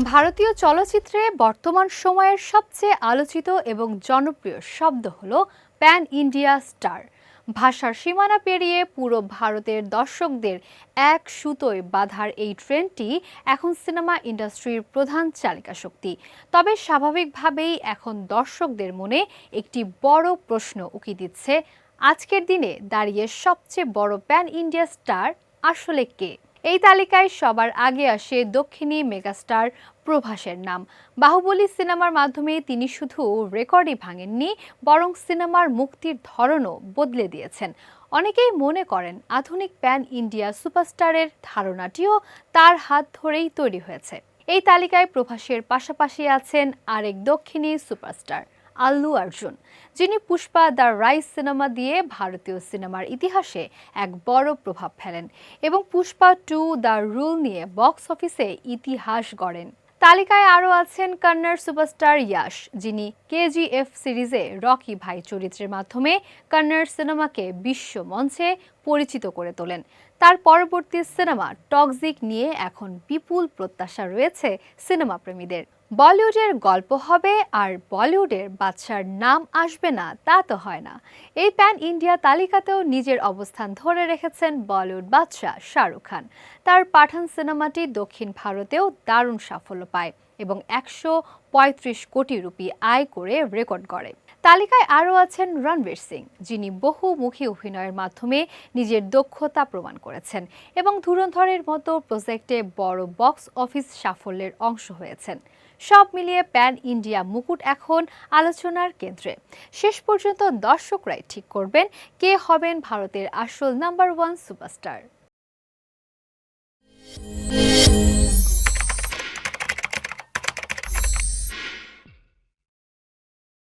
ভারতীয় চলচ্চিত্রে বর্তমান সময়ের সবচেয়ে আলোচিত এবং জনপ্রিয় শব্দ হল প্যান ইন্ডিয়া স্টার। ভাষার সীমানা পেরিয়ে পুরো ভারতের দর্শকদের এক সুতোয় বাঁধার এই ট্রেন্ডটি এখন সিনেমা ইন্ডাস্ট্রির প্রধান চালিকা শক্তি। তবে স্বাভাবিকভাবেই এখন দর্শকদের মনে একটি বড় প্রশ্ন উকি দিচ্ছে, আজকের দিনে দাঁড়িয়ে সবচেয়ে বড় প্যান ইন্ডিয়া স্টার আসলে কে? এই তালিকায় সবার আগে আসে দক্ষিণী মেগাস্টার প্রভাসের নাম। বাহুবলী সিনেমার মাধ্যমে তিনি শুধু রেকর্ডই ভাঙেননি, বরং সিনেমার মুক্তির ধরনও বদলে দিয়েছেন। অনেকেই মনে করেন আধুনিক প্যান ইন্ডিয়া সুপারস্টারের ধারণাটিও তার হাত ধরেই তৈরি হয়েছে। এই তালিকায় প্রভাসের পাশাপাশি আছেন আরেক দক্ষিণী সুপারস্টার আল্লু অর্জুন, যিনি পুষ্পা দ্য রাইজ সিনেমা দিয়ে ভারতীয় সিনেমার ইতিহাসে এক বড় প্রভাব ফেলেন এবং পুষ্পা 2 দ্য রুল নিয়ে বক্স অফিসে ইতিহাস গড়েন। তালিকায় আরও আছেন কন্নড় সুপারস্টার ইয়াশ, যিনি কেজিএফ সিরিজে রকি ভাই চরিত্রের মাধ্যমে কন্নড় সিনেমাকে বিশ্ব মঞ্চে পরিচিত করে তোলেন। তার পরবর্তী সিনেমা টক্সিক নিয়ে এখন বিপুল প্রত্যাশা রয়েছে সিনেমা প্রেমীদের। বলিউডের গল্প হবে আর বলিউডের বাদশার নাম আসবে না তা তো হয় না। এই প্যান ইন্ডিয়া তালিকাতেও নিজের অবস্থান ধরে রেখেছেন বলিউড বাদশা শাহরুখ খান। তার পাঠান সিনেমাটি দক্ষিণ ভারতেও দারুণ সাফল্য পায় এবং 135 কোটি রুপি আয় করে রেকর্ড করে। তালিকায় আরও আছেন রণবীর সিং, যিনি বহুমুখী অভিনয়ের মাধ্যমে নিজের দক্ষতা প্রমাণ করেছেন এবং ধুরন্ধরের মতো প্রজেক্টে বড় বক্স অফিস সাফল্যের অংশ হয়েছেন। সব মিলিয়ে প্যান ইন্ডিয়া মুকুট এখন আলোচনার কেন্দ্রে। শেষ পর্যন্ত দর্শকরাই ঠিক করবেন কে হবেন ভারতের আসল নাম্বার 1 সুপারস্টার।